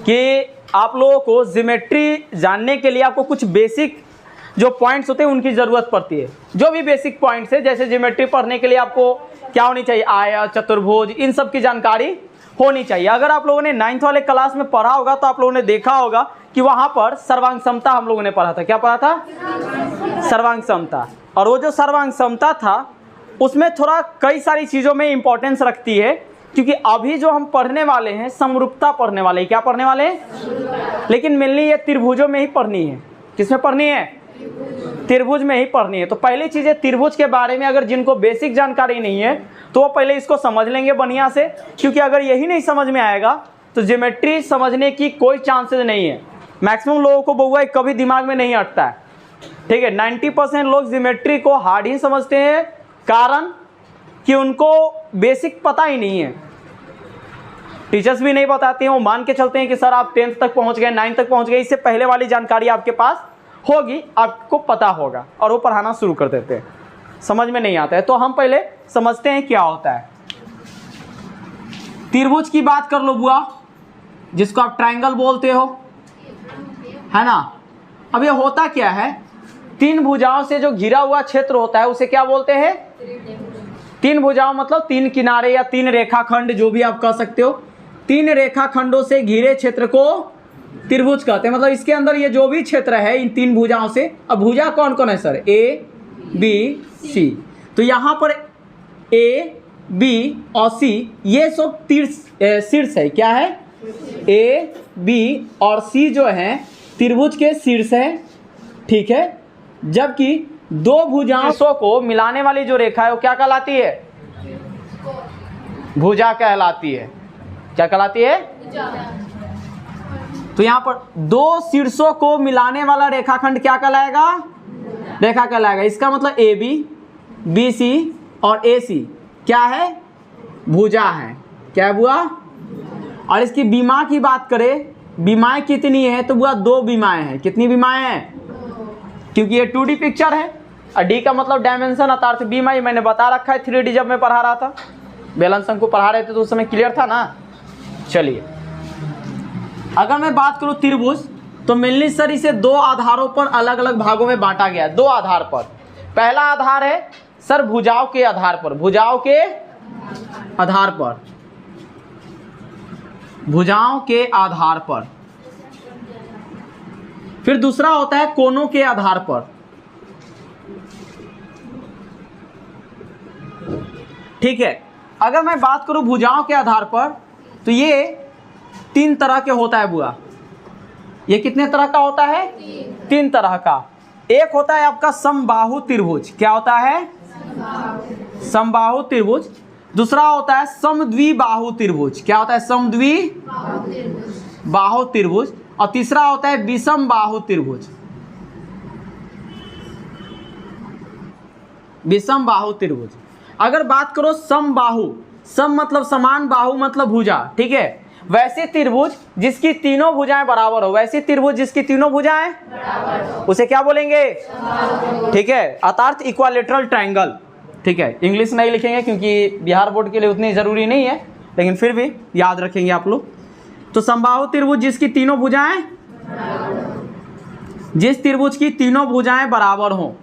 कि आप लोगों को ज्योमेट्री जानने के लिए आपको कुछ बेसिक जो पॉइंट्स होते हैं उनकी ज़रूरत पड़ती है। जो भी बेसिक पॉइंट्स है, जैसे ज्योमेट्री पढ़ने के लिए आपको क्या होनी चाहिए, आयत, चतुर्भुज, इन सब की जानकारी होनी चाहिए। अगर आप लोगों ने 9th वाले क्लास में पढ़ा होगा तो आप लोगों ने देखा होगा कि वहाँ पर सर्वांग समता हम लोगों ने पढ़ा था। क्या पढ़ा था? सर्वांग समता। और वो जो सर्वांग समता था उसमें थोड़ा कई सारी चीज़ों में इंपॉर्टेंस रखती है, क्योंकि अभी जो हम पढ़ने वाले हैं समरूपता पढ़ने वाले हैं। क्या पढ़ने वाले हैं? लेकिन मेनली ये त्रिभुजों में ही पढ़नी है। किसमें पढ़नी है? त्रिभुज में ही पढ़नी है। तो पहली चीज़ है त्रिभुज के बारे में अगर जिनको बेसिक जानकारी नहीं है तो वो पहले इसको समझ लेंगे बढ़िया से, क्योंकि अगर यही नहीं समझ में आएगा तो ज्योमेट्री समझने की कोई चांसेस नहीं है। मैक्सिमम लोगों को बउआ कभी दिमाग में नहीं अटता है, ठीक है। 90% लोग ज्योमेट्री को हार्ड ही समझते हैं, कारण कि उनको बेसिक पता ही नहीं है। टीचर्स भी नहीं बताते हैं, वो मान के चलते हैं कि सर आप 10th तक पहुंच गए, 9th तक पहुंच गए, इससे पहले वाली जानकारी आपके पास होगी, आपको पता होगा, और वो पढ़ाना शुरू कर देते हैं। समझ में नहीं आता है तो हम पहले समझते हैं क्या होता है। त्रिभुज की बात कर लो बुआ, जिसको आप ट्रायंगल बोलते हो, है ना। अब ये होता क्या है, 3 भुजाओं से जो घिरा हुआ क्षेत्र होता है उसे क्या बोलते हैं? 3 भुजाओं मतलब 3 किनारे या 3 रेखाखंड, जो भी आप कह सकते हो। 3 रेखाखंडों से घिरे क्षेत्र को त्रिभुज कहते हैं। मतलब इसके अंदर ये जो भी क्षेत्र है इन 3 भुजाओं से, अब भुजा कौन कौन है सर? ए, बी, सी। तो यहाँ पर ए, बी और सी ये सब शीर्ष है। क्या है? ए, बी और सी जो है त्रिभुज के शीर्ष है, ठीक है। जबकि 2 भुजाओं को मिलाने वाली जो रेखा है वो क्या कहलाती है? भुजा कहलाती है। क्या कहलाती है? तो यहाँ पर 2 शीर्षों को मिलाने वाला रेखाखंड क्या कहलाएगा? रेखा कहलाएगा। इसका मतलब ए बी, बी सी और ए सी क्या है? भुजा है। क्या है बुआ? और इसकी बीमा की बात करें, बीमाएं कितनी है तो बुआ 2 बीमाएं हैं। कितनी बीमाएं हैं? क्योंकि ये 2D पिक्चर है और डी का मतलब डायमेंशन, अर्थात बीमा। ये मैंने बता रखा है 3D जब मैं पढ़ा रहा था, बेलन शंकु पढ़ा रहे थे तो उस समय क्लियर था ना। चलिए, अगर मैं बात करूं त्रिभुज तो मेनली सर इसे 2 आधारों पर अलग अलग भागों में बांटा गया है। 2 आधार पर। पहला आधार है सर भुजाओं के आधार पर, भुजाओं के आधार पर, भुजाओं के आधार पर। फिर दूसरा होता है कोनों के आधार पर, ठीक है। अगर मैं बात करूं भुजाओं के आधार पर तो ये 3 तरह के होता है बुआ। ये कितने तरह का होता है? 3 तरह का। एक होता है आपका समबाहु त्रिभुज। क्या होता है? समबाहु त्रिभुज। दूसरा होता है समद्विबाहु त्रिभुज। क्या होता है? समद्विबाहु त्रिभुज। और तीसरा होता है विषम बाहु त्रिभुज। विषम बाहु त्रिभुज। अगर बात करो समबाहु, सम मतलब समान, बाहु मतलब भुजा, ठीक है। वैसे त्रिभुज जिसकी तीनों भुजाएं बराबर हो, वैसे त्रिभुज जिसकी तीनों भुजाएं बराबर हो, उसे क्या बोलेंगे? ठीक है, अर्थात इक्वालेटरल ट्रायंगल, ठीक है। इंग्लिश नहीं लिखेंगे क्योंकि बिहार बोर्ड के लिए उतनी जरूरी नहीं है, लेकिन फिर भी याद रखेंगे आप लोग। तो समबाहु त्रिभुज जिसकी तीनों भुजाएं, जिस त्रिभुज की तीनों भुजाएं बराबर हो,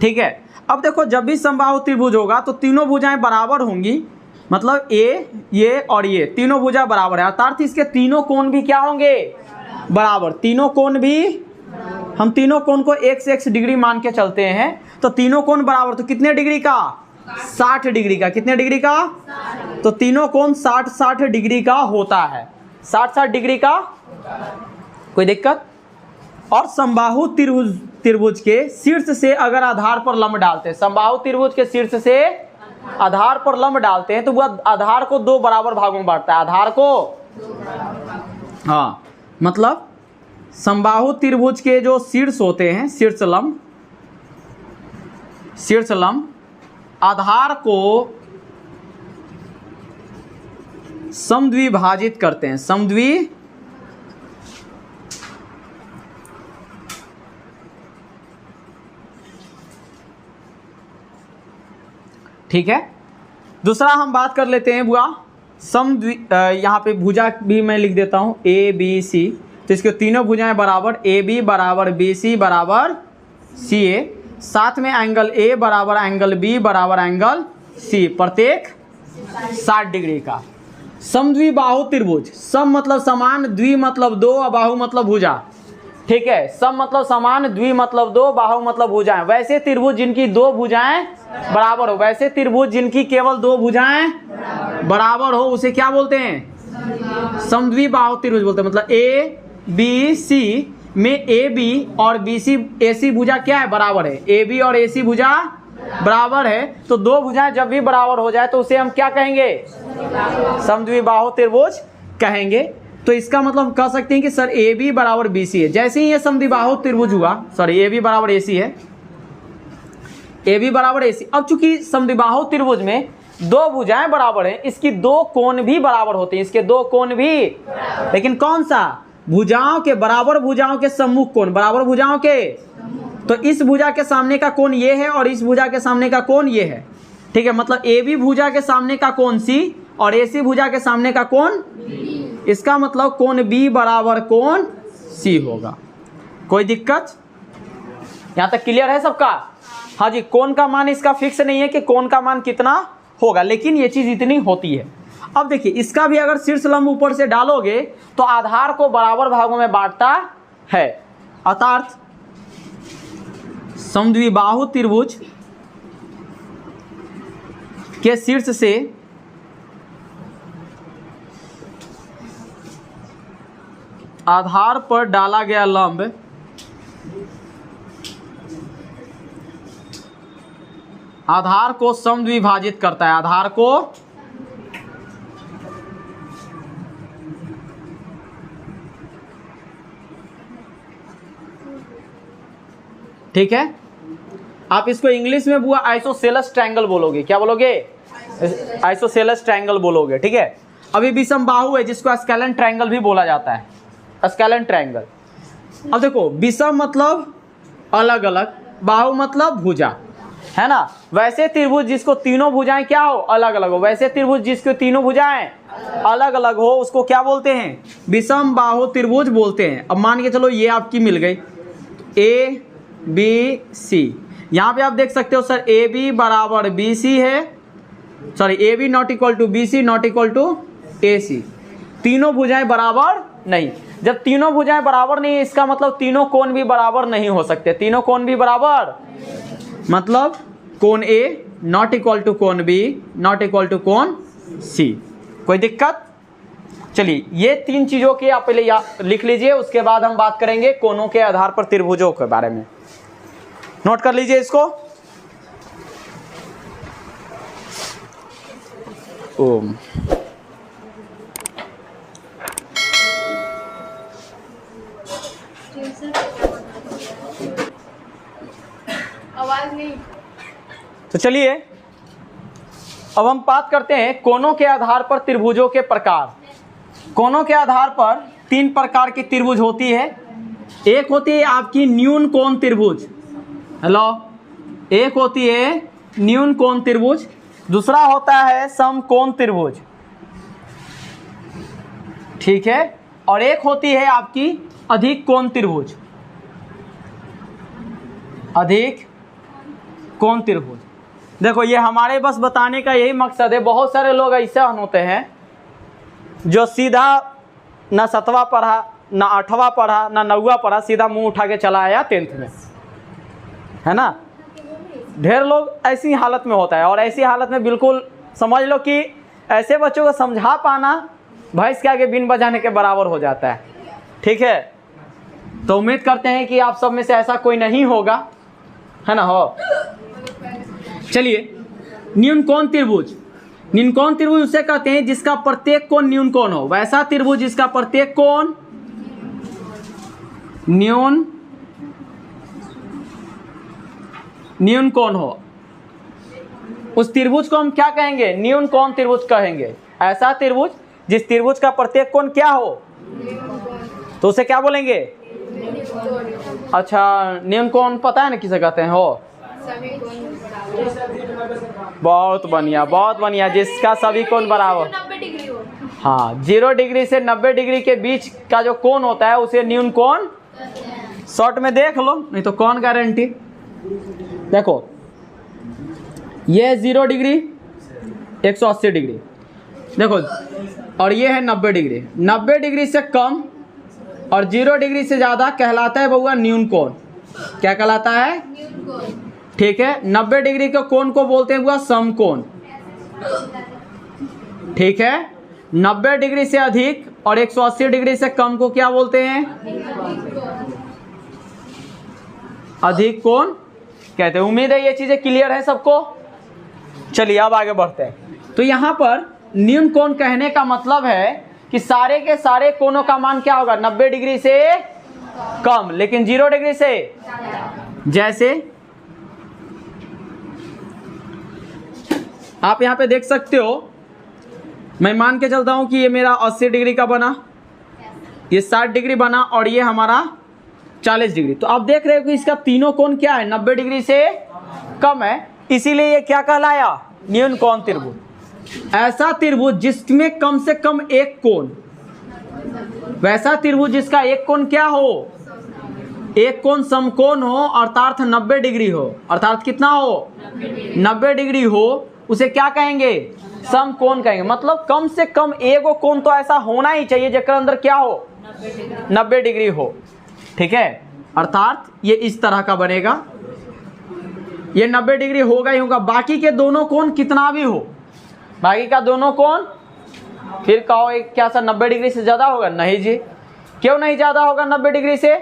ठीक है। अब देखो, जब भी समबाहु त्रिभुज होगा तो तीनों भुजाएं बराबर होंगी, मतलब ये और ये तीनों भुजा बराबर है, अर्थात इसके तीनों कोण भी क्या होंगे? बराबर। तीनों कोण भी, हम तीनों कोण को x डिग्री मान के चलते हैं, तो तीनों कोण बराबर। तो कितने डिग्री का? 60 डिग्री का। कितने डिग्री का? तो तीनों कोण 60 डिग्री का होता है। 60 डिग्री का, कोई दिक्कत? और समबाहु त्रिभुज के शीर्ष से अगर आधार पर लंब डालते हैं, समबाहु त्रिभुज के शीर्ष से आधार पर लंब डालते हैं तो वह आधार को 2 बराबर भागों में बांटता है। आधार को, हाँ, मतलब समबाहु त्रिभुज के जो शीर्ष होते हैं, शीर्ष लंब आधार को समद्विभाजित करते हैं। ठीक है। दूसरा हम बात कर लेते हैं बुआ यहाँ पे भुजा भी मैं लिख देता हूँ ए बी सी, तो इसके तीनों भुजाएं बराबर ए बी बराबर बी सी बराबर सी ए, साथ में एंगल ए बराबर एंगल बी बराबर एंगल सी, प्रत्येक 60 डिग्री का। समद्विबाहु त्रिभुज, सम मतलब समान, द्वि मतलब दो और बाहु मतलब भुजा, ठीक है। सम मतलब समान, द्वि मतलब दो, बाहु मतलब भुजाएं। वैसे त्रिभुज जिनकी दो भुजाएं बराबर हो, वैसे त्रिभुज जिनकी केवल दो भुजाएं बराबर हो उसे क्या बोलते हैं? समद्विबाहु त्रिभुज बोलते हैं। मतलब ए बी सी में ए बी और बी सी ए सी भुजा क्या है? बराबर है। ए बी और ए सी भुजा बराबर है, तो दो भुजाएं जब भी बराबर हो जाए तो उसे हम क्या कहेंगे? समद्विबाहु त्रिभुज कहेंगे। तो इसका मतलब हम कह सकते हैं कि सर ए बी बराबर बी सी है। जैसे ही ये समद्विबाहु त्रिभुज हुआ, सॉरी ए बी बराबर ए सी है, ए बी बराबर ए सी। अब चूंकि समद्विबाहु त्रिभुज में दो भुजाएं बराबर हैं, इसकी दो कोण भी बराबर होते हैं, इसके दो कोण भी, लेकिन कौन सा? भुजाओं के बराबर, भुजाओं के सम्मुख कोण, बराबर भुजाओं के। तो इस भुजा के सामने का कोण ये है और इस भुजा के सामने का कोण ये है, ठीक है। मतलब ए बी भुजा के सामने का कोण सी और ए सी भुजा के सामने का कोण, इसका मतलब कोण बी बराबर कोण सी होगा। कोई दिक्कत? यहां तक क्लियर है सबका? हाँ जी। कोण का मान इसका फिक्स नहीं है कि कोण का मान कितना होगा, लेकिन ये चीज इतनी होती है। अब देखिए, इसका भी अगर शीर्ष लंब ऊपर से डालोगे तो आधार को बराबर भागों में बांटता है। अर्थात समद्विबाहु त्रिभुज के शीर्ष से आधार पर डाला गया लंब आधार को समद्विभाजित करता है। आधार को ठीक है। आप इसको इंग्लिश में बुआ आइसोसेलेस ट्रायंगल बोलोगे। क्या बोलोगे? आइसोसेलेस ट्रायंगल बोलोगे, ठीक है। अभी विषम बाहु है जिसको स्केलन ट्रायंगल भी बोला जाता है, स्केलन ट्रायंगल। अब देखो, विषम मतलब अलग अलग, बाहु मतलब भुजा, है ना। वैसे त्रिभुज जिसको तीनों भुजाएं क्या हो? अलग अलग हो। वैसे त्रिभुज जिसको तीनों भुजाएं अलग अलग हो उसको क्या बोलते हैं? विषम बाहु त्रिभुज बोलते हैं। अब मान के चलो ये आपकी मिल गई ए बी सी। यहाँ पे आप देख सकते हो सर ए बी बराबर बी सी है, sorry A B not equal to B C not equal to A C. तीनों भुजाएं बराबर नहीं। जब तीनों भुजाएं बराबर नहीं है इसका मतलब तीनों कोण भी बराबर नहीं हो सकते। तीनों कोण भी बराबर मतलब कोण ए नॉट इक्वल टू कोण बी नॉट इक्वल टू कोण सी। कोई दिक्कत? चलिए, ये तीन चीजों के आप पहले लिख लीजिए, उसके बाद हम बात करेंगे कोणों के आधार पर त्रिभुजों के बारे में। नोट कर लीजिए इसको। ओम आवाज नहीं। तो चलिए अब हम बात करते हैं कोणों के आधार पर त्रिभुजों के प्रकार। कोणों के आधार पर तीन प्रकार की त्रिभुज होती है। एक होती है आपकी न्यून कोण त्रिभुज, हेलो, एक होती है न्यून कोण त्रिभुज, दूसरा होता है समकोण त्रिभुज, ठीक है, और एक होती है आपकी अधिक कोण त्रिभुज, अधिक कोण त्रिभुज। देखो, ये हमारे बस बताने का यही मकसद है। बहुत सारे लोग ऐसे होते हैं जो सीधा ना 7वां पढ़ा ना 8वां पढ़ा ना 9वां पढ़ा, सीधा मुंह उठा के चला आया 10th में, है ना। ढेर लोग ऐसी हालत में होता है, और ऐसी हालत में बिल्कुल समझ लो कि ऐसे बच्चों को समझा पाना भैंस के आगे बीन बजाने के बराबर हो जाता है, ठीक है। तो उम्मीद करते हैं कि आप सब में से ऐसा कोई नहीं होगा, है ना। हो चलिए, न्यून कोण त्रिभुज। न्यून कोण त्रिभुज उसे कहते हैं जिसका प्रत्येक कोण न्यून कोण हो। वैसा त्रिभुज जिसका प्रत्येक कोण न्यून कोण हो, उस त्रिभुज को हम क्या कहेंगे? न्यून कोण त्रिभुज कहेंगे। ऐसा त्रिभुज जिस त्रिभुज का प्रत्येक कोण क्या हो, तो उसे क्या बोलेंगे? अच्छा, न्यून कोण पता है ना किसे कहते हैं? हो बहुत बढ़िया, जिसका सभी कोण बराबर। 90 डिग्री हो। हाँ, 0 डिग्री से 90 डिग्री के बीच का जो कोण होता है उसे न्यून कोण। शॉर्ट में देख लो, नहीं तो कौन गारंटी। देखो ये है 0 डिग्री, 180 डिग्री, देखो, और ये है 90 डिग्री। 90 डिग्री से कम और 0 डिग्री से ज़्यादा कहलाता है बउआ न्यून कोण। क्या कहलाता है? ठीक है। 90 डिग्री के कोण को बोलते हैं बउआ समकोण। ठीक है। 90 डिग्री से अधिक और 180 डिग्री से कम को क्या बोलते हैं? अधिक कोण कहते हैं। उम्मीद है ये चीजें क्लियर है सबको। चलिए अब आगे बढ़ते हैं। तो यहाँ पर न्यून कोण कहने का मतलब है कि सारे के सारे कोणों का मान क्या होगा? 90 डिग्री से कम, लेकिन 0 डिग्री से। जैसे आप यहाँ पे देख सकते हो, मैं मान के चलता हूं कि ये मेरा 80 डिग्री का बना, ये 60 डिग्री बना और ये हमारा 40 डिग्री। तो आप देख रहे हो कि इसका तीनों कोण क्या है? 90 डिग्री से कम है, इसीलिए ये क्या कहलाया? न्यून कोण त्रिभुज। ऐसा त्रिभुज जिसमें कम से कम एक कोण, वैसा त्रिभुज जिसका एक कोण क्या हो? एक कोण समकोण हो, अर्थात 90 डिग्री हो। अर्थात कितना हो? 90 डिग्री हो, उसे क्या कहेंगे? समकोण कहेंगे। मतलब कम से कम एगो कोण तो ऐसा होना ही चाहिए जेकर अंदर क्या हो? 90 डिग्री हो। ठीक है। अर्थात ये इस तरह का बनेगा, ये 90 डिग्री होगा ही होगा। बाकी के दोनों कोण कितना भी हो, बाकी का दोनों कोण, फिर कहो एक क्या सर 90 डिग्री से ज़्यादा होगा? नहीं जी। क्यों नहीं ज़्यादा होगा 90 डिग्री से?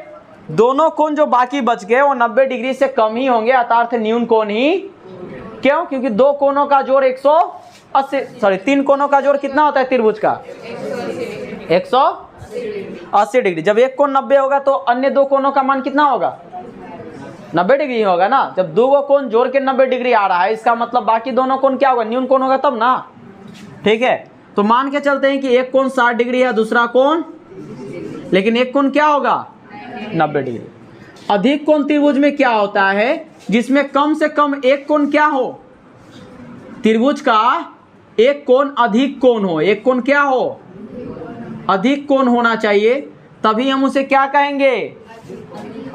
दोनों कोण जो बाकी बच गए वो 90 डिग्री से कम ही होंगे, अर्थात न्यून कोण ही। क्यों? क्योंकि दो कोणों का जोड़ 3 कोणों का जोड़ कितना होता है त्रिभुज का? 180 डिग्री। जब एक कोण 90 होगा तो अन्य दो कोणों का मान कितना होगा? 90 डिग्री होगा ना। जब दो कोण जोड़ के 90 डिग्री आ रहा है, इसका मतलब बाकी दोनों कोण क्या होगा? न्यून कोण होगा तब ना। ठीक है। तो मान के चलते हैं कि एक कोण 60 डिग्री है, दूसरा कोण, लेकिन एक कोण क्या होगा? 90 डिग्री। अधिक कोण त्रिभुज में क्या होता है? जिसमें कम से कम एक कोण क्या हो? त्रिभुज का एक कोण अधिक कोण हो। एक कोण क्या हो? अधिक कोण होना चाहिए, तभी हम उसे क्या कहेंगे?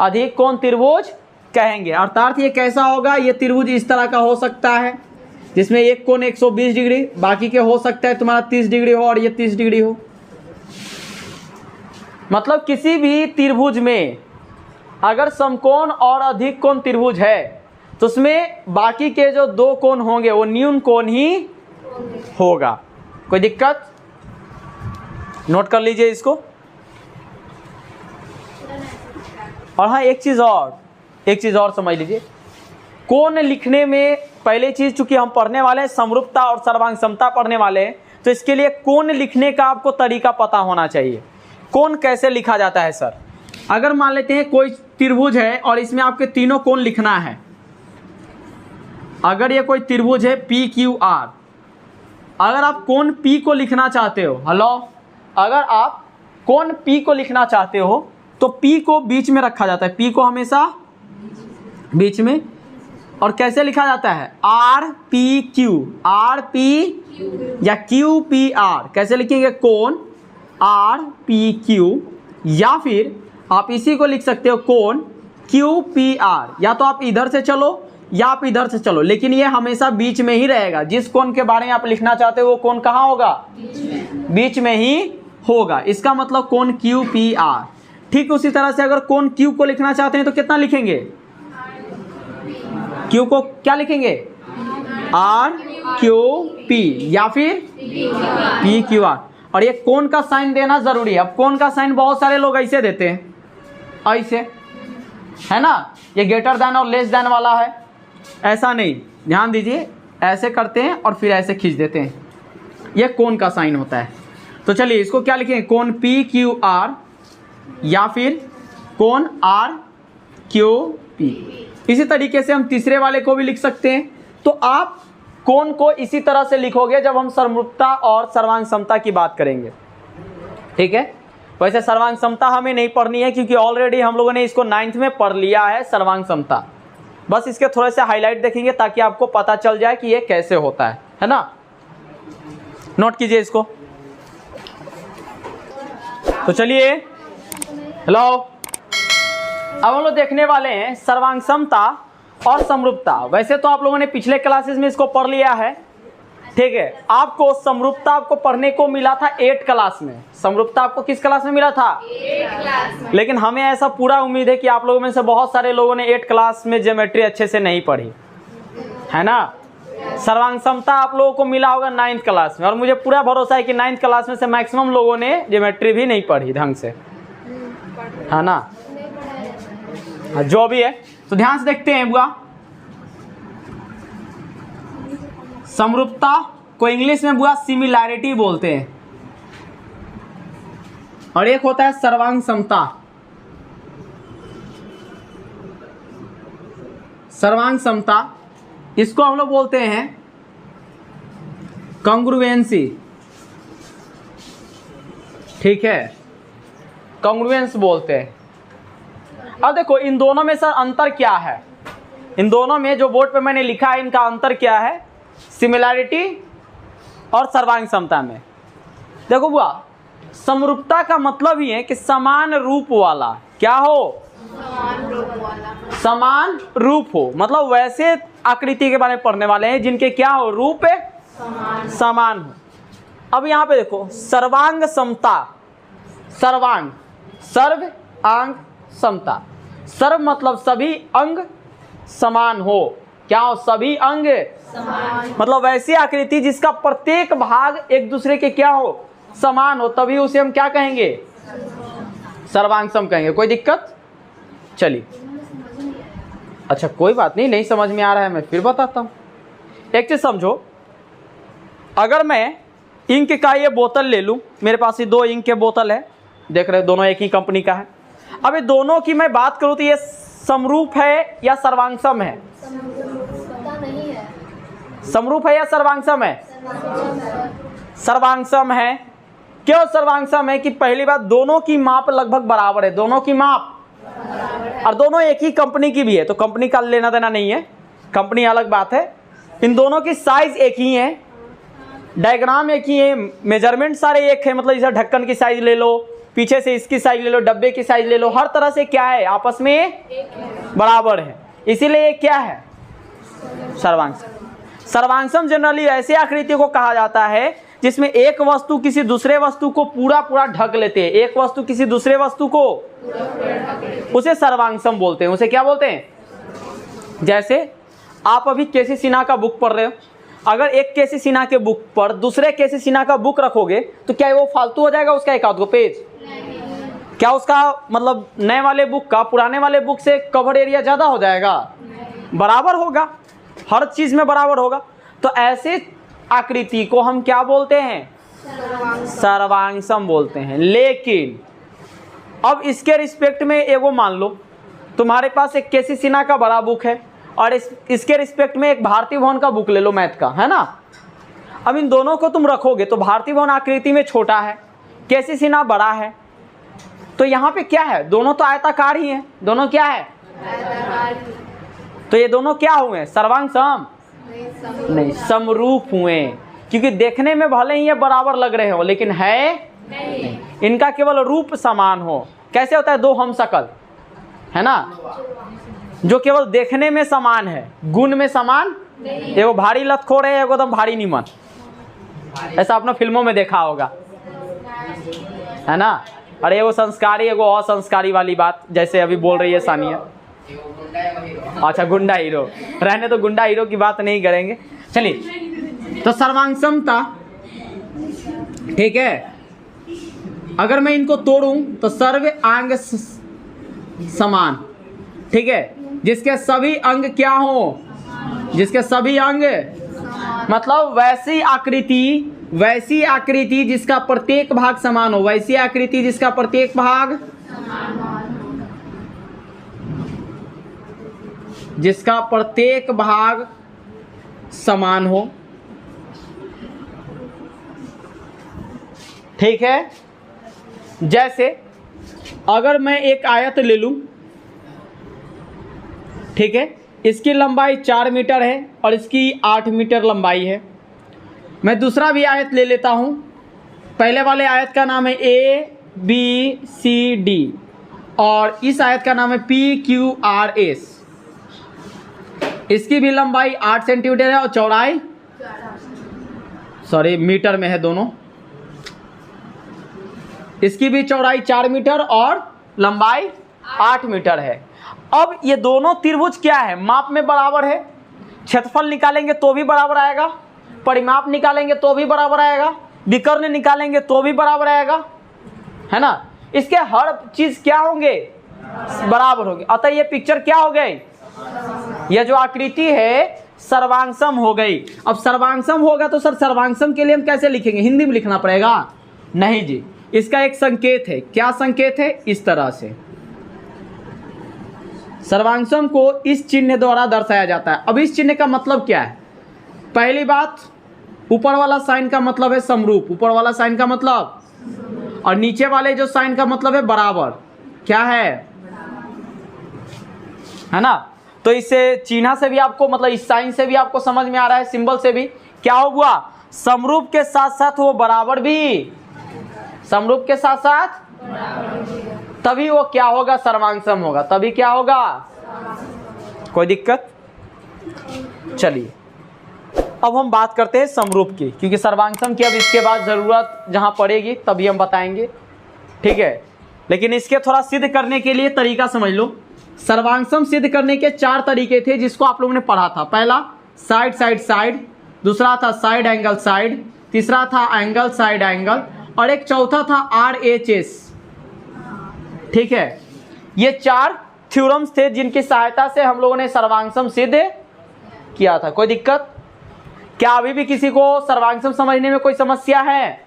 अधिक कोण त्रिभुज कहेंगे। अर्थात ये कैसा होगा? ये त्रिभुज इस तरह का हो सकता है जिसमें एक कोण 120 डिग्री, बाकी के हो सकता है तुम्हारा 30 डिग्री हो और ये 30 डिग्री हो। मतलब किसी भी त्रिभुज में अगर समकोण और अधिक कोण त्रिभुज है तो उसमें बाकी के जो दो कोण होंगे वो न्यून कोण ही होगा। कोई दिक्कत? नोट कर लीजिए इसको। और हाँ, एक चीज़ और समझ लीजिए। कोण लिखने में पहले चीज़, चूंकि हम पढ़ने वाले हैं समरूपता और सर्वांग समता पढ़ने वाले हैं, तो इसके लिए कोण लिखने का आपको तरीका पता होना चाहिए। कोण कैसे लिखा जाता है सर? अगर मान लेते हैं कोई त्रिभुज है और इसमें आपके तीनों कोण लिखना है। अगर ये कोई त्रिभुज है PQR, अगर आप कोण P को लिखना चाहते हो, अगर आप कोण P को लिखना चाहते हो तो P को बीच में रखा जाता है। P को हमेशा बीच में। और कैसे लिखा जाता है? RPQ, RP या QPR। कैसे लिखेंगे? कोण RPQ, या फिर आप इसी को लिख सकते हो कोण QPR। या तो आप इधर से चलो या आप इधर से चलो, लेकिन ये हमेशा बीच में ही रहेगा। जिस कोण के बारे में आप लिखना चाहते हो वो कोण कहाँ होगा? बीच में ही होगा। इसका मतलब कोण QPR। ठीक उसी तरह से अगर कोण Q को लिखना चाहते हैं तो कितना लिखेंगे? Q को क्या लिखेंगे? RQP या फिर PQR। और ये कोण का साइन देना जरूरी है। अब कोण का साइन बहुत सारे लोग ऐसे देते हैं, ऐसे, है ना, ये ग्रेटर देन और लेस देन वाला है। ऐसा नहीं, ध्यान दीजिए, ऐसे करते हैं और फिर ऐसे खींच देते हैं, ये कोण का साइन होता है। तो चलिए इसको क्या लिखेंगे? कोण PQR या फिर कोण RQP। इसी तरीके से हम तीसरे वाले को भी लिख सकते हैं। तो आप कोण को इसी तरह से लिखोगे जब हम समरूपता और सर्वांग समता की बात करेंगे। ठीक है। वैसे सर्वांग समता हमें नहीं पढ़नी है क्योंकि ऑलरेडी हम लोगों ने इसको 9th में पढ़ लिया है। सर्वांग समता बस इसके थोड़े से हाईलाइट देखेंगे ताकि आपको पता चल जाए कि ये कैसे होता है ना। नोट कीजिए इसको। तो चलिए, हेलो, अब हम लोग देखने वाले हैं सर्वांग समता और समरूपता। वैसे तो आप लोगों ने पिछले क्लासेस में इसको पढ़ लिया है, ठीक है। आपको समरूपता आपको पढ़ने को मिला था 8 क्लास में। समरूपता आपको किस क्लास में मिला था? 8 क्लास में। लेकिन हमें ऐसा पूरा उम्मीद है कि आप लोगों में से बहुत सारे लोगों ने 8 क्लास में ज्योमेट्री अच्छे से नहीं पढ़ी है ना। सर्वांग समता आप लोगों को मिला होगा 9th क्लास में, और मुझे पूरा भरोसा है कि 9th क्लास में से मैक्सिमम लोगों ने ज्योमेट्री भी नहीं पढ़ी ढंग से, है ना। जो भी है, तो ध्यान से देखते हैं बुआ। समरूपता को इंग्लिश में बुआ सिमिलैरिटी बोलते हैं, और एक होता है सर्वांग समता। सर्वांग समता इसको हम लोग बोलते हैं कॉन्ग्रुएंसी, ठीक है, कॉन्ग्रुएंस बोलते हैं। अब देखो इन दोनों में सर अंतर क्या है? इन दोनों में जो बोर्ड पे मैंने लिखा है इनका अंतर क्या है? सिमिलैरिटी और सर्वांग समता में। देखो बुआ, समरूपता का मतलब ही है कि समान रूप वाला क्या हो? समान रूप हो, मतलब वैसे आकृति के बारे में पढ़ने वाले हैं जिनके क्या हो? रूप समान हो। अब यहाँ पे देखो सर्वांग समता, सर्वांग, सर्व अंग समता। सर्व मतलब सभी अंग समान हो, क्या हो? सभी अंग समान, मतलब वैसी आकृति जिसका प्रत्येक भाग एक दूसरे के क्या हो? समान हो, तभी उसे हम क्या कहेंगे? सर्वांग सम कहेंगे। कोई दिक्कत? चलिए, अच्छा कोई बात नहीं, नहीं समझ में आ रहा है मैं फिर बताता हूँ। एक चीज समझो, अगर मैं इंक का ये बोतल ले लूँ, मेरे पास ये 2 इंक के बोतल है, देख रहे हो दोनों एक ही कंपनी का है। अब ये दोनों की मैं बात करूँ तो ये समरूप है या सर्वांगसम है? समरूप है या सर्वांगसम है? सर्वांगसम है। क्यों सर्वांगसम है? कि पहली बात, दोनों की माप लगभग बराबर है, दोनों की माप, और दोनों एक ही कंपनी की भी है, तो कंपनी का लेना देना नहीं है, कंपनी अलग बात है। इन दोनों की साइज एक ही है, डायग्राम एक ही है, मेजरमेंट सारे एक है, मतलब जैसे ढक्कन की साइज ले लो, पीछे से इसकी साइज ले लो, डब्बे की साइज ले लो, हर तरह से क्या है? आपस में बराबर है, इसीलिए ये क्या है? सर्वांगसम। सर्वांगसम जनरली ऐसे आकृति को कहा जाता है जिसमें एक वस्तु किसी दूसरे वस्तु को पूरा पूरा ढक लेते हैं, एक वस्तु किसी दूसरे वस्तु को, उसे सर्वांगसम बोलते हैं। उसे क्या बोलते हैं? जैसे आप अभी केसी सिन्हा का बुक पढ़ रहे हो, अगर एक केसी सिन्हा के बुक पर दूसरे केसी सिन्हा का बुक रखोगे तो क्या वो फालतू हो जाएगा उसका एक आध गो पेज? क्या उसका मतलब नए वाले बुक का पुराने वाले बुक से कवर एरिया ज़्यादा हो जाएगा? बराबर होगा, हर चीज़ में बराबर होगा। तो ऐसे आकृति को हम क्या बोलते हैं? सर्वांगसम बोलते हैं। लेकिन अब इसके रिस्पेक्ट में एगो मान लो तुम्हारे पास एक केसी सिन्हा का बड़ा बुक है और इसके रिस्पेक्ट में एक भारती भवन का बुक ले लो, मैथ का, है ना। अब इन दोनों को तुम रखोगे तो भारती भवन आकृति में छोटा है, केसी सिन्हा बड़ा है, तो यहाँ पे क्या है? दोनों तो आयताकार ही हैं, दोनों क्या है? तो ये दोनों क्या हुए? सर्वांगसम नहीं, समरूप हुए, क्योंकि देखने में भले ही ये बराबर लग रहे हो लेकिन है नहीं, इनका केवल रूप समान हो। कैसे होता है? 2 हमशक्ल, है ना, जो केवल देखने में समान है, गुण में समान। एगो भारी लतखोर है, एगो एकदम भारी नीमन, ऐसा आपने फिल्मों में देखा होगा, है ना। और एगो संस्कारी एगो असंस्कारी वाली बात, जैसे अभी बोल रही है सानिया। अच्छा, गुंडा हीरो, रहने तो गुंडा हीरो की बात नहीं करेंगे। चलिए, तो सर्वांगसमता, ठीक है, अगर मैं इनको तोड़ूं तो सर्व अंग समान, ठीक है, जिसके सभी अंग क्या हो? जिसके सभी अंग, मतलब वैसी आकृति जिसका प्रत्येक भाग समान हो, वैसी आकृति जिसका प्रत्येक भाग, जिसका प्रत्येक भाग समान हो, ठीक है। जैसे अगर मैं एक आयत ले लूं, ठीक है, इसकी लंबाई 4 मीटर है और इसकी 8 मीटर लंबाई है। मैं दूसरा भी आयत ले लेता हूँ। पहले वाले आयत का नाम है ABCD और इस आयत का नाम है PQRS। इसकी भी लंबाई 8 सेंटीमीटर है और चौड़ाई मीटर में है दोनों। इसकी भी चौड़ाई 4 मीटर और लंबाई 8 मीटर है। अब ये दोनों त्रिभुज क्या है, माप में बराबर है। क्षेत्रफल निकालेंगे तो भी बराबर आएगा, परिमाप निकालेंगे तो भी बराबर आएगा, विकर्ण निकालेंगे तो भी बराबर आएगा, है ना। इसके हर चीज क्या होंगे, बराबर होंगे। अतः ये पिक्चर क्या हो गई, यह जो आकृति है सर्वांगसम हो गई। अब सर्वांगसम होगा तो सर सर्वांगसम के लिए हम कैसे लिखेंगे, हिंदी में लिखना पड़ेगा? नहीं जी, इसका एक संकेत है। क्या संकेत है? इस तरह से सर्वांगसम को इस चिन्ह द्वारा दर्शाया जाता है। अब इस चिन्ह का मतलब क्या है? पहली बात, ऊपर वाला साइन का मतलब है समरूप, ऊपर वाला साइन का मतलब, और नीचे वाले जो साइन का मतलब है बराबर। क्या है ना। तो इससे चिन्ह से भी आपको, मतलब इस साइन से भी आपको समझ में आ रहा है, सिंबल से भी क्या हुआ, समरूप के साथ साथ वो बराबर भी, समरूप के साथ साथ तभी वो क्या होगा, सर्वांगसम होगा। तभी क्या होगा, कोई दिक्कत? चलिए अब हम बात करते हैं समरूप की, क्योंकि सर्वांगसम की अब इसके बाद जरूरत जहां पड़ेगी तभी हम बताएंगे, ठीक है। लेकिन इसके थोड़ा सिद्ध करने के लिए तरीका समझ लो। सर्वांगसम सिद्ध करने के 4 तरीके थे जिसको आप लोगों ने पढ़ा था। पहला साइड साइड साइड, दूसरा था साइड एंगल साइड, तीसरा था एंगल साइड एंगल, और एक चौथा था RHS, ठीक है। ये 4 थ्योरम्स थे जिनकी सहायता से हम लोगों ने सर्वांगसम सिद्ध किया था। कोई दिक्कत? क्या अभी भी किसी को सर्वांगसम समझने में कोई समस्या है?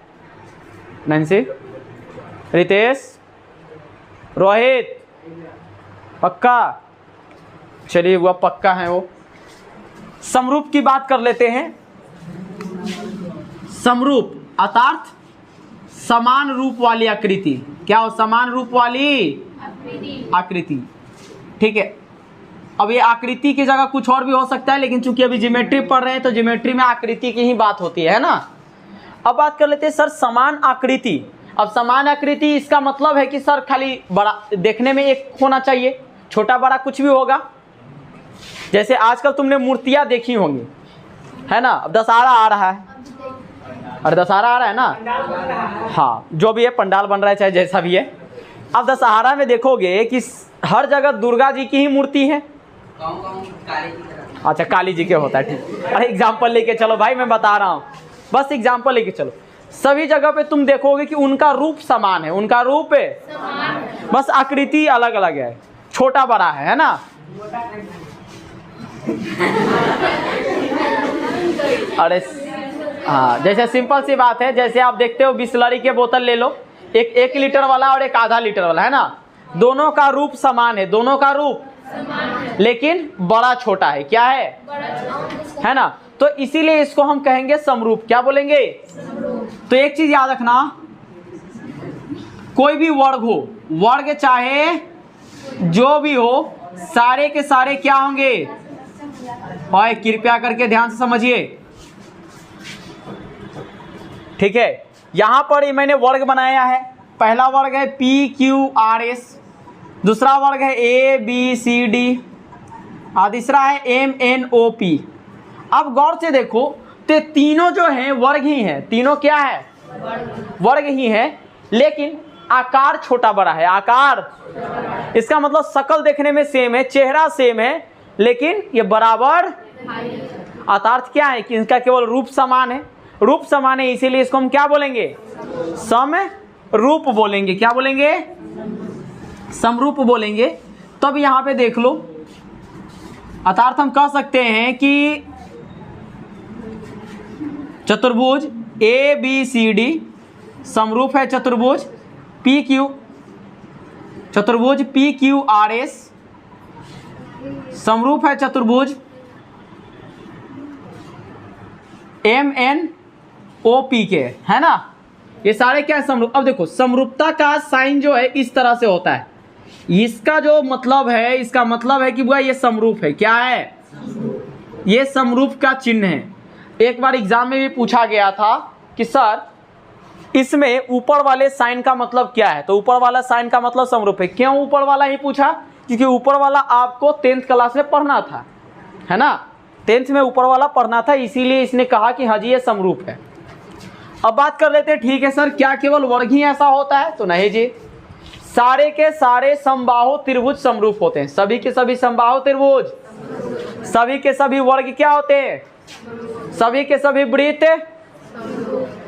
नैन्सी, रितेश, रोहित, पक्का? चलिए वह पक्का है। वो समरूप की बात कर लेते हैं। समरूप अर्थात समान रूप वाली आकृति। क्या हो, समान रूप वाली आकृति, ठीक है। अब ये आकृति की जगह कुछ और भी हो सकता है, लेकिन चूंकि अभी ज्योमेट्री पढ़ रहे हैं तो ज्योमेट्री में आकृति की ही बात होती है ना। अब बात कर लेते हैं सर समान आकृति। अब समान आकृति इसका मतलब है कि सर खाली बड़ा देखने में एक होना चाहिए, छोटा बड़ा कुछ भी होगा। जैसे आजकल तुमने मूर्तियां देखी होंगी, है ना। अब दशहरा आ रहा है, अरे दशहरा आ रहा है ना, हाँ जो भी है पंडाल बन रहा है चाहे जैसा भी है। अब दशहरा में देखोगे कि हर जगह दुर्गा जी की ही मूर्ति है। अच्छा काली जी के होता है, ठीक। अरे एग्जाम्पल लेके चलो भाई, मैं बता रहा हूँ, बस एग्जाम्पल लेके चलो। सभी जगह पे तुम देखोगे कि उनका रूप समान है, उनका रूप है बस आकृति अलग अलग है, छोटा बड़ा है ना। अरे हाँ, जैसे सिंपल सी बात है, जैसे आप देखते हो बिस्लरी के बोतल ले लो, एक 1 लीटर वाला और एक आधा लीटर वाला, है ना। दोनों का रूप समान है, दोनों का रूप लेकिन बड़ा छोटा है। क्या है ना। तो इसीलिए इसको हम कहेंगे समरूप। क्या बोलेंगे? तो एक चीज याद रखना, कोई भी वर्ग हो, वर्ग चाहे जो भी हो, सारे के सारे क्या होंगे, और कृपया करके ध्यान से समझिए, ठीक है। यहां पर मैंने वर्ग बनाया है। पहला वर्ग है PQRS, दूसरा वर्ग है ABCD और तीसरा है MNOP। अब गौर से देखो तो तीनों जो हैं वर्ग ही हैं, तीनों क्या है, वर्ग ही हैं, लेकिन आकार छोटा बड़ा है। आकार, इसका मतलब शक्ल देखने में सेम है, चेहरा सेम है, लेकिन ये बराबर। अर्थात क्या है कि इनका केवल रूप समान है, रूप समान है, इसीलिए इसको हम क्या बोलेंगे, समरूप बोलेंगे। क्या बोलेंगे? समरूप बोलेंगे। तो अब यहां पे देख लो, अर्थात हम कह सकते हैं कि चतुर्भुज ABCD समरूप है चतुर्भुज PQRS समरूप है चतुर्भुज MNOP के, है ना। ये सारे क्या है, समरूप। अब देखो समरूपता का साइन जो है इस तरह से होता है, इसका जो मतलब है, इसका मतलब है कि बुआ ये समरूप है। क्या है? ये समरूप का चिन्ह है। एक बार एग्जाम में भी पूछा गया था कि सर इसमें ऊपर वाले साइन का मतलब क्या है, तो ऊपर वाला साइन का मतलब समरूप है। क्यों ऊपर वाला ही पूछा? क्योंकि ऊपर वाला आपको 10th क्लास में पढ़ना था, है ना, 10th में ऊपर वाला पढ़ना था, इसीलिए इसने कहा कि हाँ जी ये समरूप है। अब बात कर लेते हैं, ठीक है सर क्या केवल वर्ग ही ऐसा होता है? तो नहीं जी, सारे के सारे समबाहु त्रिभुज समरूप होते हैं। सभी के सभी समबाहु त्रिभुज, सभी के सभी वर्ग क्या होते हैं? सभी के सभी वृत्त।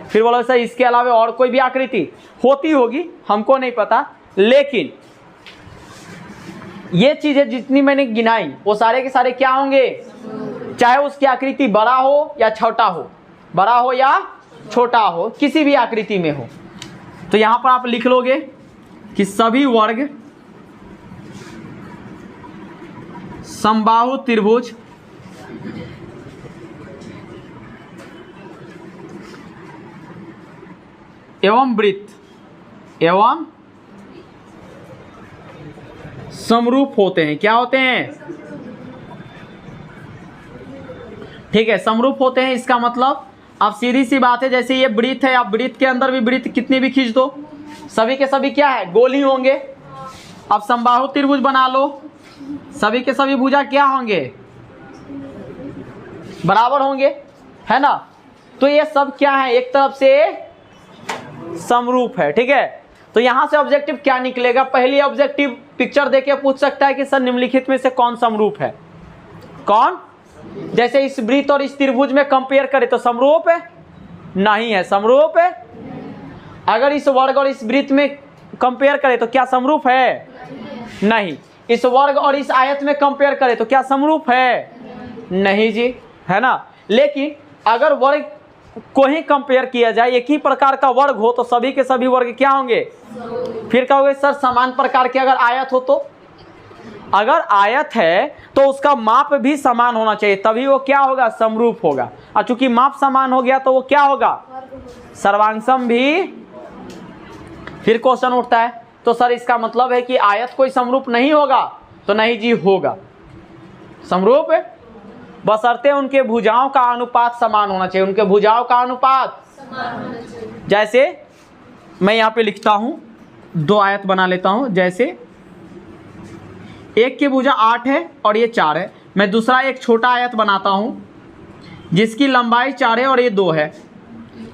फिर बोलो सर इसके अलावा और कोई भी आकृति होती होगी, हमको नहीं पता, लेकिन ये चीजें जितनी मैंने गिनाई वो सारे के सारे क्या होंगे? चाहे उसकी आकृति बड़ा हो या छोटा हो, बड़ा हो या छोटा हो, किसी भी आकृति में हो। तो यहां पर आप लिख लोगे कि सभी वर्ग समबाहु त्रिभुज एवं वृत्त एवं समरूप होते हैं। क्या होते हैं? ठीक है, समरूप होते हैं। इसका मतलब अब सीधी सी बात है, जैसे ये वृत्त है, आप वृत्त के अंदर भी वृत्त कितनी भी खींच दो, सभी के सभी क्या है? गोल ही होंगे। अब समबाहु त्रिभुज बना लो, सभी के सभी भुजा क्या होंगे? बराबर होंगे, है ना। तो ये सब क्या है? एक तरफ से समरूप है। ठीक है, तो यहां से ऑब्जेक्टिव क्या निकलेगा? पहली ऑब्जेक्टिव पिक्चर देके पूछ सकता है कि सर निम्नलिखित में से कौन समरूप है? कौन? जैसे इस वृत्त और इस त्रिभुज में कंपेयर करें तो समरूप है? नहीं है, समरूप है। अगर इस वर्ग और इस वृत्त में कंपेयर करें तो क्या समरूप है? नहीं। इस वर्ग और इस आयत में कंपेयर करें तो क्या समरूप है? नहीं जी, है ना। लेकिन अगर वर्ग को ही कंपेयर किया जाए, एक ही प्रकार का वर्ग हो, तो सभी के सभी वर्ग क्या होंगे? फिर कहोगे सर समान प्रकार के अगर आयत हो, तो अगर आयत है तो उसका माप भी समान होना चाहिए, तभी वो क्या होगा? समरूप होगा। और चूंकि माप समान हो गया तो वो क्या होगा? सर्वांशम भी। फिर क्वेश्चन उठता है तो सर इसका मतलब है कि आयत कोई समरूप नहीं होगा? तो नहीं जी, होगा, समरूप है, बशर्ते उनके भुजाओं का अनुपात समान होना चाहिए। उनके भुजाओं का अनुपात समान होना चाहिए। जैसे मैं यहाँ पे लिखता हूँ, दो आयत बना लेता हूँ। जैसे एक की भुजा 8 है और ये 4 है, मैं दूसरा एक छोटा आयत बनाता हूँ जिसकी लंबाई 4 है और ये 2 है,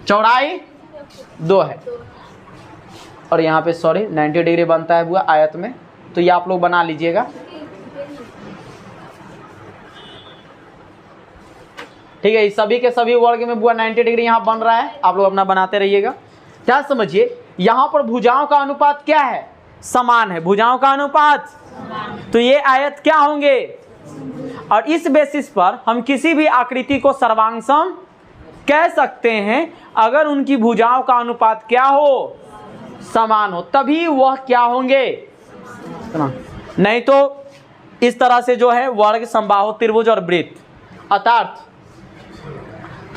चौड़ाई 2 है, और यहाँ पे सॉरी 90 डिग्री बनता है हुआ आयत में, तो ये आप लोग बना लीजिएगा। ठीक है, इस सभी के सभी वर्ग में बुआ 90 डिग्री यहाँ बन रहा है, आप लोग अपना बनाते रहिएगा। क्या समझिए, यहाँ पर भुजाओं का अनुपात क्या है? समान है, भुजाओं का अनुपात। तो ये आयत क्या होंगे? और इस बेसिस पर हम किसी भी आकृति को सर्वांशम कह सकते हैं अगर उनकी भुजाओं का अनुपात क्या हो? समान हो, तभी वह क्या होंगे? नहीं तो इस तरह से जो है वर्ग, समबाहु त्रिभुज और वृत्त, अर्थात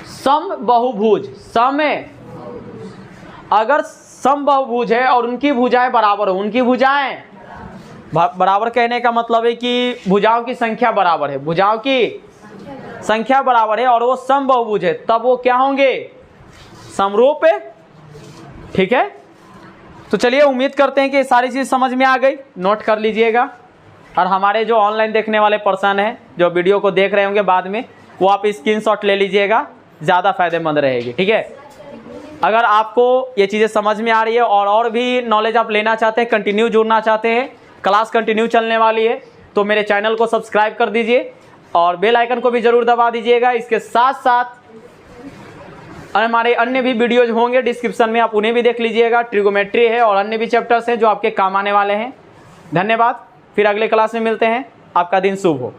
सम बहुभुज, सम है, अगर सम बहुभुज है और उनकी भुजाएं बराबर हो, उनकी भुजाएं बराबर कहने का मतलब है कि भुजाओं की संख्या बराबर है, भुजाओं की संख्या बराबर है और वो सम बहुभुज है, तब वो क्या होंगे? समरूप है। ठीक है, तो चलिए उम्मीद करते हैं कि सारी चीज़ समझ में आ गई। नोट कर लीजिएगा, और हमारे जो ऑनलाइन देखने वाले पर्सन हैं जो वीडियो को देख रहे होंगे बाद में, वो आप स्क्रीनशॉट ले लीजिएगा, ज़्यादा फायदेमंद रहेगी। ठीक है, अगर आपको ये चीज़ें समझ में आ रही है और भी नॉलेज आप लेना चाहते हैं, कंटिन्यू जुड़ना चाहते हैं, क्लास कंटिन्यू चलने वाली है, तो मेरे चैनल को सब्सक्राइब कर दीजिए और बेल आइकन को भी ज़रूर दबा दीजिएगा। इसके साथ साथ हमारे अन्य भी वीडियोज होंगे डिस्क्रिप्शन में, आप उन्हें भी देख लीजिएगा। ट्रिगोमेट्री है और अन्य भी चैप्टर्स हैं जो आपके काम आने वाले हैं। धन्यवाद, फिर अगले क्लास में मिलते हैं। आपका दिन शुभ हो।